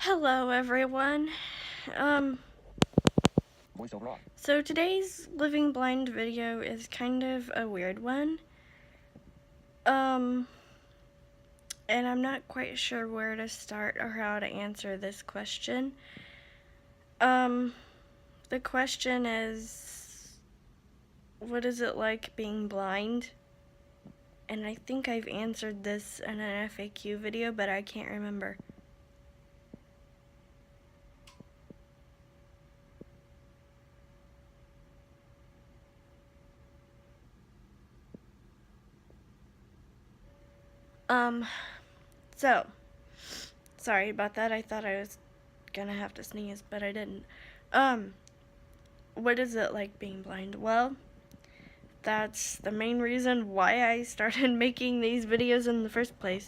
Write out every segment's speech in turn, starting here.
Hello everyone. Um, Voiceover off. so today's Living Blind video is kind of a weird one. And I'm not quite sure where to start or how to answer this question. The question is, what is it like being blind? And I think I've answered this in an FAQ video, but I can't remember. So, sorry about that. I thought I was gonna have to sneeze, but I didn't. What is it like being blind? Well, that's the main reason why I started making these videos in the first place.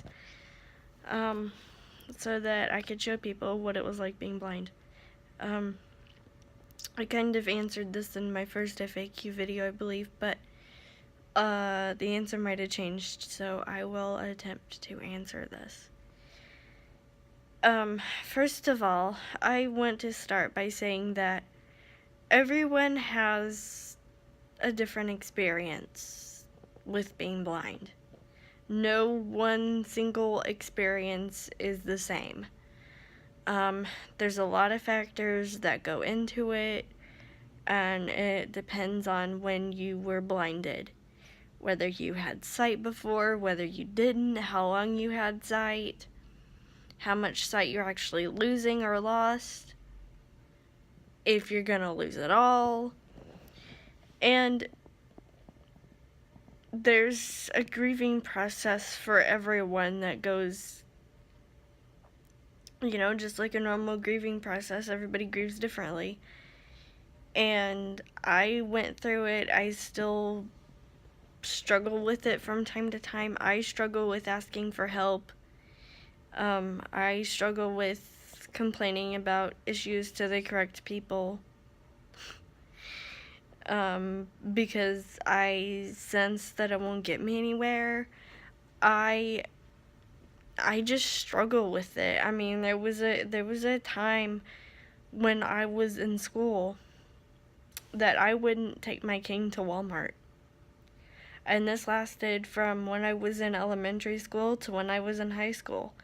So that I could show people what it was like being blind. I kind of answered this in my first FAQ video, I believe, but the answer might have changed, so I will attempt to answer this. First of all, I want to start by saying that everyone has a different experience with being blind. No one single experience is the same. There's a lot of factors that go into it, and it depends on when you were blinded. Whether you had sight before, whether you didn't, how long you had sight, how much sight you're actually losing or lost, if you're gonna lose it all. And there's a grieving process for everyone that goes, just like a normal grieving process. Everybody grieves differently. And I went through it. I still struggle with it from time to time. I struggle with asking for help. I struggle with complaining about issues to the correct people. Because I sense that it won't get me anywhere. I just struggle with it. I mean, there was a time when I was in school that I wouldn't take my cane to Walmart. And this lasted from when I was in elementary school to when I was in high school.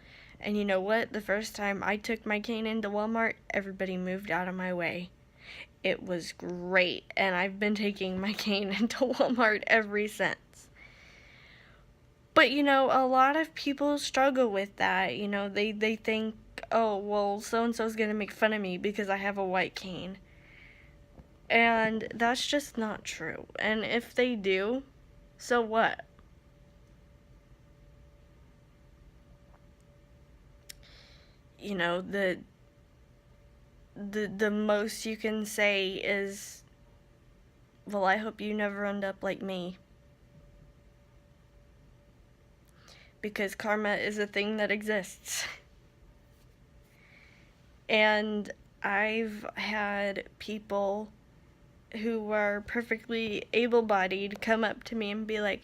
And you know what? The first time I took my cane into Walmart, everybody moved out of my way. It was great, and I've been taking my cane into Walmart ever since. But, a lot of people struggle with that. They think, oh, well, so-and-so's gonna make fun of me because I have a white cane. And that's just not true. And if they do, so what? The most you can say is, well, I hope you never end up like me. Because karma is a thing that exists. And I've had people who are perfectly able-bodied come up to me and be like,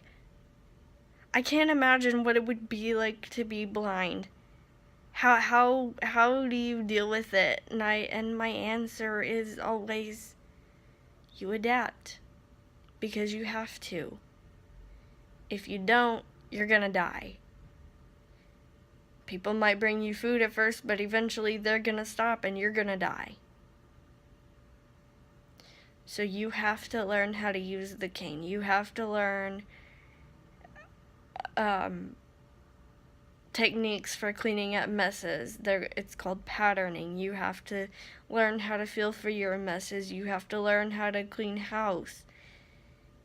I can't imagine what it would be like to be blind. How do you deal with it? And my answer is always, you adapt. Because you have to. If you don't, you're gonna die. People might bring you food at first, but eventually they're gonna stop and you're gonna die. So you have to learn how to use the cane. You have to learn techniques for cleaning up messes. It's called patterning. You have to learn how to feel for your messes. You have to learn how to clean house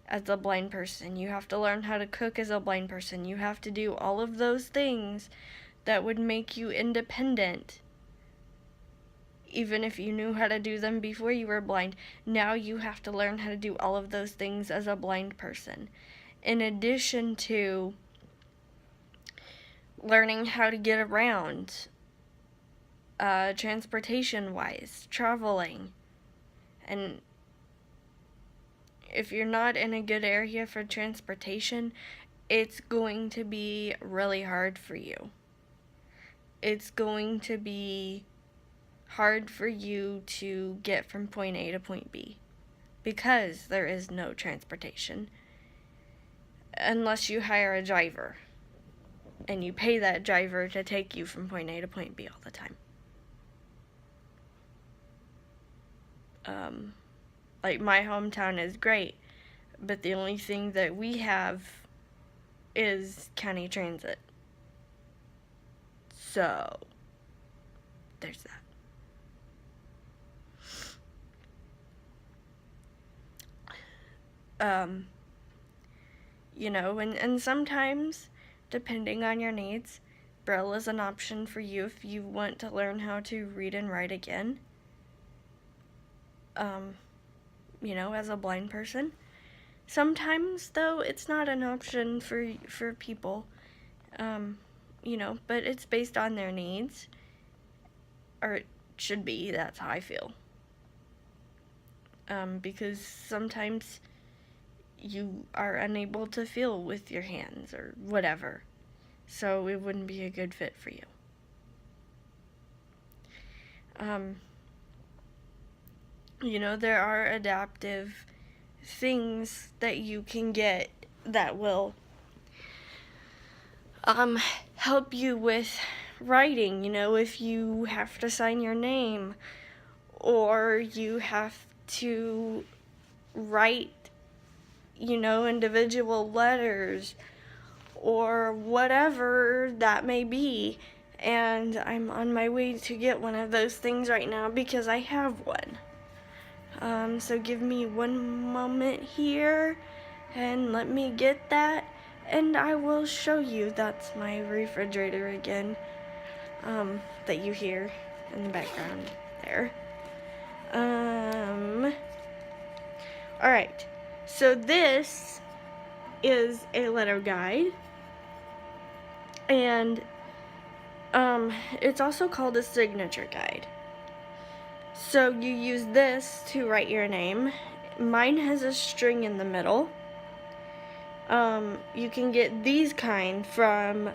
as a blind person. You have to learn how to cook as a blind person. You have to do all of those things that would make you independent. Even if you knew how to do them before you were blind, now you have to learn how to do all of those things as a blind person. In addition to learning how to get around, transportation-wise, traveling. And if you're not in a good area for transportation, it's going to be really hard for you. It's going to be hard for you to get from point A to point B because there is no transportation unless you hire a driver and you pay that driver to take you from point A to point B all the time. Like, my hometown is great, but the only thing that we have is county transit. So, there's that. You know, and sometimes, depending on your needs, Braille is an option for you if you want to learn how to read and write again. You know, as a blind person. Sometimes, though, it's not an option for people, you know, but it's based on their needs, or it should be. That's how I feel. Because sometimes you are unable to feel with your hands or whatever, so it wouldn't be a good fit for you. You know, there are adaptive things that you can get that will help you with writing. You know, if you have to sign your name or you have to write, you know, individual letters or whatever that may be. And I'm on my way to get one of those things right now because I have one. So give me one moment here and let me get that, and I will show you. That's my refrigerator again, that you hear in the background there. Alright, so this is a letter guide, and it's also called a signature guide. So you use this to write your name. Mine has a string in the middle. You can get these kind from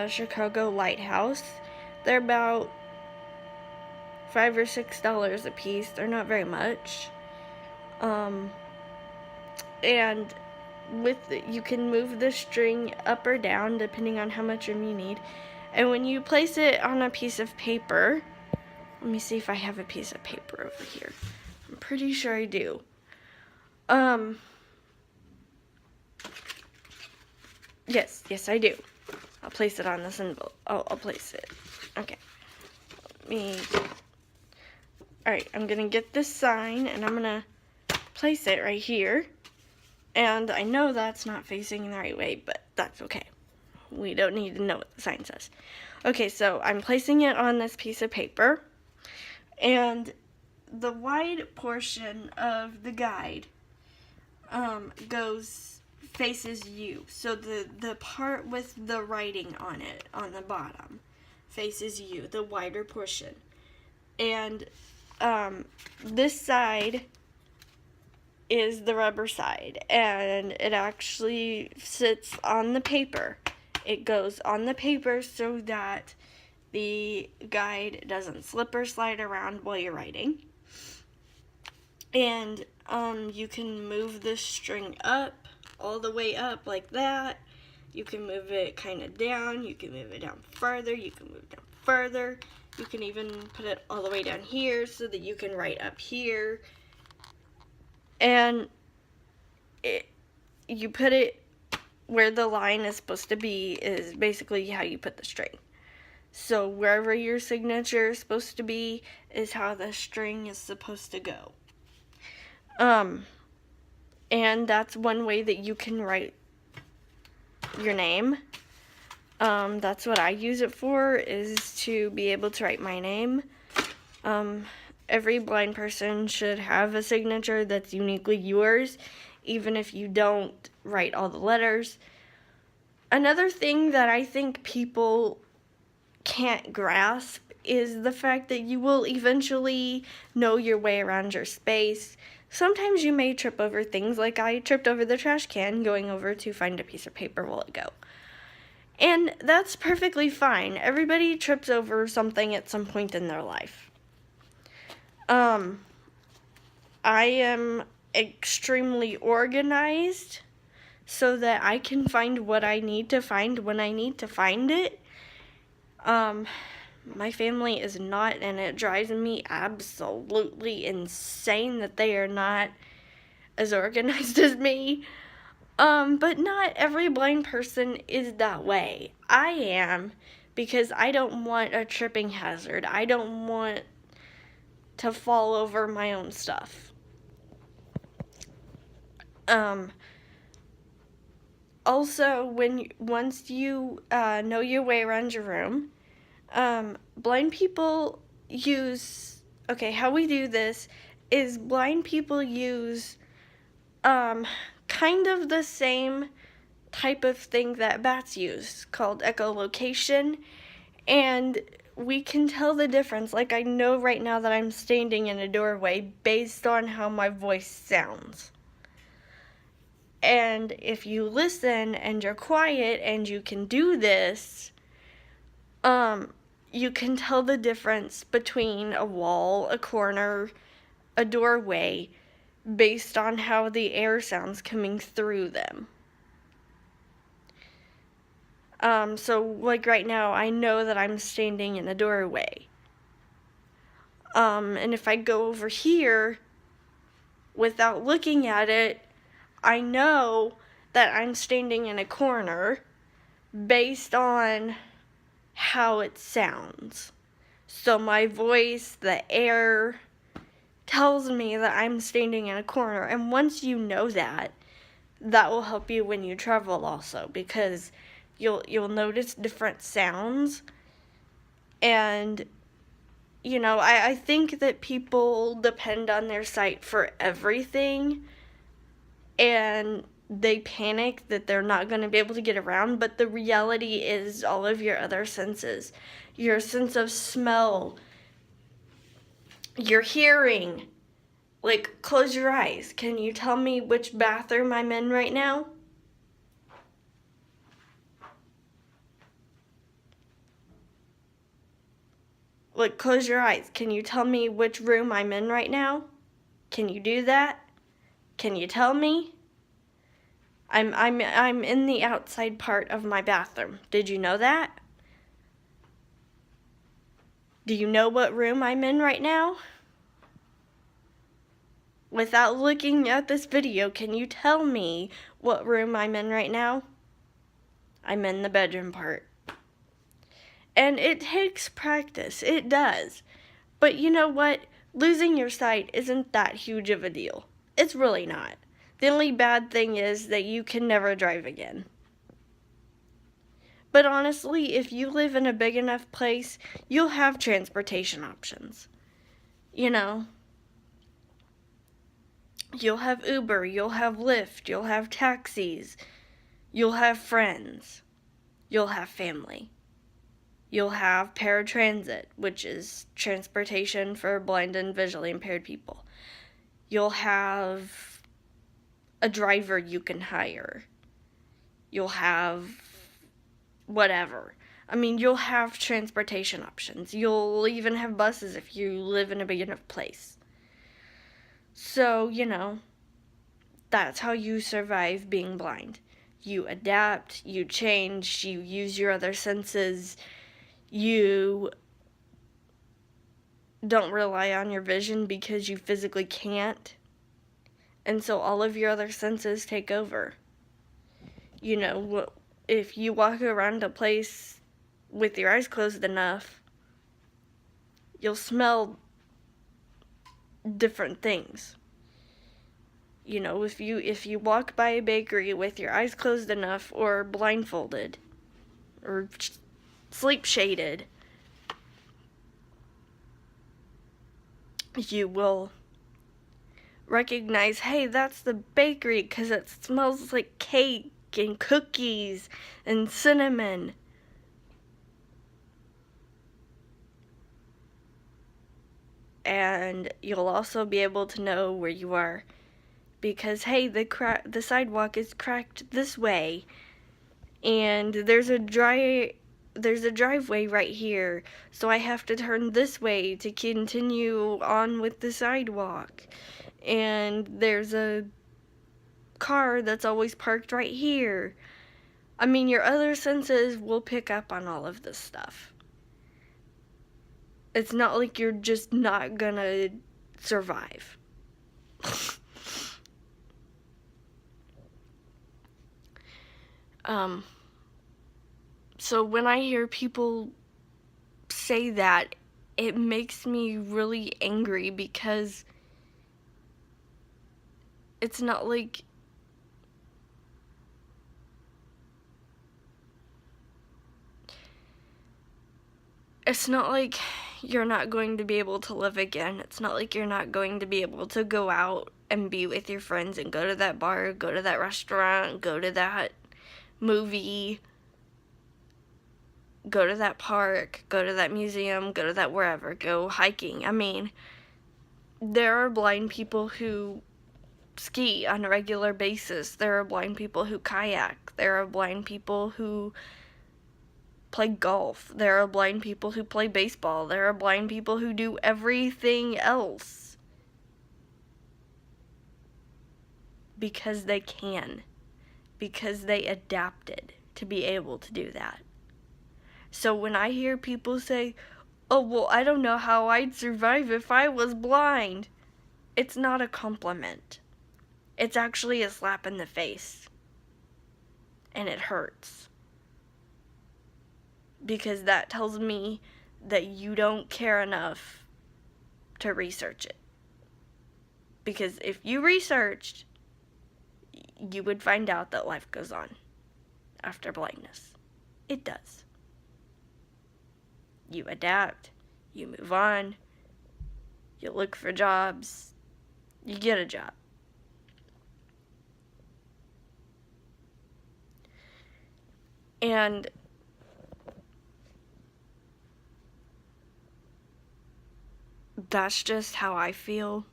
Chicago Lighthouse. They're about $5 or $6 a piece. They're not very much. And you can move the string up or down depending on how much room you need. And when you place it on a piece of paper, let me see if I have a piece of paper over here. I'm pretty sure I do. Yes, I do. I'll place it on this envelope. I'll place it. Okay. Alright, I'm gonna get this sign and I'm gonna place it right here. And I know that's not facing the right way, but that's okay. We don't need to know what the sign says. Okay, so I'm placing it on this piece of paper. And the wide portion of the guide faces you. So the part with the writing on it, on the bottom, faces you, the wider portion. And this side is the rubber side, and it actually sits on the paper. It goes on the paper so that the guide doesn't slip or slide around while you're writing. And you can move this string up, all the way up like that. You can move it kind of down. You can move it down further. You can move it down further. You can even put it all the way down here so that you can write up here. And you put it where the line is supposed to be is basically how you put the string. So wherever your signature is supposed to be is how the string is supposed to go. And that's one way that you can write your name. That's what I use it for, is to be able to write my name. Every blind person should have a signature that's uniquely yours, even if you don't write all the letters. Another thing that I think people can't grasp is the fact that you will eventually know your way around your space. Sometimes you may trip over things, like I tripped over the trash can going over to find a piece of paper a while ago. And that's perfectly fine. Everybody trips over something at some point in their life. Um, I am extremely organized so that I can find what I need to find when I need to find it. My family is not, and it drives me absolutely insane that they are not as organized as me. But not every blind person is that way. I am, because I don't want a tripping hazard. I don't want to fall over my own stuff. Also, once you know your way around your room, blind people use, okay, how we do this is blind people use kind of the same type of thing that bats use called echolocation, and we can tell the difference. Like, I know right now that I'm standing in a doorway based on how my voice sounds. And if you listen and you're quiet and you can do this, you can tell the difference between a wall, a corner, a doorway, based on how the air sounds coming through them. So like right now, I know that I'm standing in a doorway. And if I go over here without looking at it, I know that I'm standing in a corner based on how it sounds. So my voice, the air, tells me that I'm standing in a corner. And once you know that, that will help you when you travel also, because you'll notice different sounds. And you know, I think that people depend on their sight for everything, and they panic that they're not going to be able to get around, but the reality is all of your other senses, your sense of smell, your hearing. Like, close your eyes. Can you tell me which bathroom I'm in right now? Like, close your eyes. Can you tell me which room I'm in right now? Can you do that? Can you tell me? I'm in the outside part of my bathroom. Did you know that? Do you know what room I'm in right now? Without looking at this video, can you tell me what room I'm in right now? I'm in the bedroom part. And it takes practice. It does. But you know what? Losing your sight isn't that huge of a deal. It's really not. The only bad thing is that you can never drive again. But honestly, if you live in a big enough place, you'll have transportation options. You know, you'll have Uber, you'll have Lyft, you'll have taxis, you'll have friends, you'll have family. You'll have paratransit, which is transportation for blind and visually impaired people. You'll have a driver you can hire. You'll have whatever. I mean, you'll have transportation options. You'll even have buses if you live in a big enough place. So, you know, that's how you survive being blind. You adapt, you change, you use your other senses. You don't rely on your vision because you physically can't. And so all of your other senses take over. You know, if you walk around a place with your eyes closed enough, you'll smell different things. You know, if you walk by a bakery with your eyes closed enough, or blindfolded, or sleep shaded, you will recognize, hey, that's the bakery because it smells like cake and cookies and cinnamon. And you'll also be able to know where you are because, hey, the sidewalk is cracked this way, and there's a dry there's a driveway right here, so I have to turn this way to continue on with the sidewalk. And there's a car that's always parked right here. I mean, your other senses will pick up on all of this stuff. It's not like you're just not gonna survive. So when I hear people say that, it makes me really angry, because it's not like you're not going to be able to live again. It's not like you're not going to be able to go out and be with your friends and go to that bar, go to that restaurant, go to that movie, go to that park, go to that museum, go to that wherever, go hiking. I mean, there are blind people who ski on a regular basis. There are blind people who kayak. There are blind people who play golf. There are blind people who play baseball. There are blind people who do everything else because they can, because they adapted to be able to do that. So when I hear people say, "Oh, well, I don't know how I'd survive if I was blind," it's not a compliment. It's actually a slap in the face. And it hurts. Because that tells me that you don't care enough to research it. Because if you researched, you would find out that life goes on after blindness. It does. You adapt, you move on, you look for jobs, you get a job. And that's just how I feel.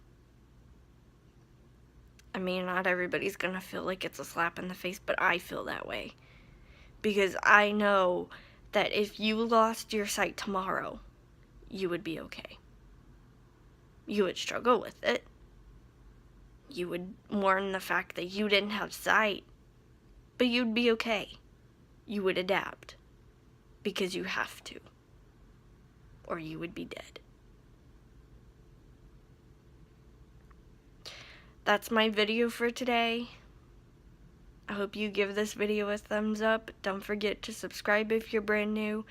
I mean, not everybody's gonna feel like it's a slap in the face, but I feel that way. Because I know that if you lost your sight tomorrow, you would be okay. You would struggle with it. You would mourn the fact that you didn't have sight, but you'd be okay. You would adapt, because you have to, or you would be dead. That's my video for today. I hope you give this video a thumbs up. Don't forget to subscribe if you're brand new.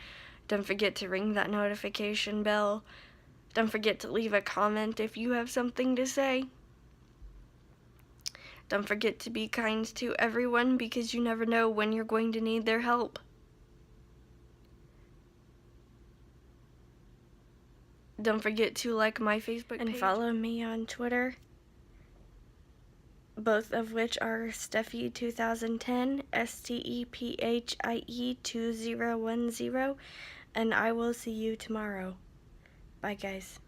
Don't forget to ring that notification bell. Don't forget to leave a comment if you have something to say. Don't forget to be kind to everyone, because you never know when you're going to need their help. Don't forget to like my Facebook page and follow me on Twitter, both of which are Steffi2010, STEPHIE2010, and I will see you tomorrow. Bye, guys.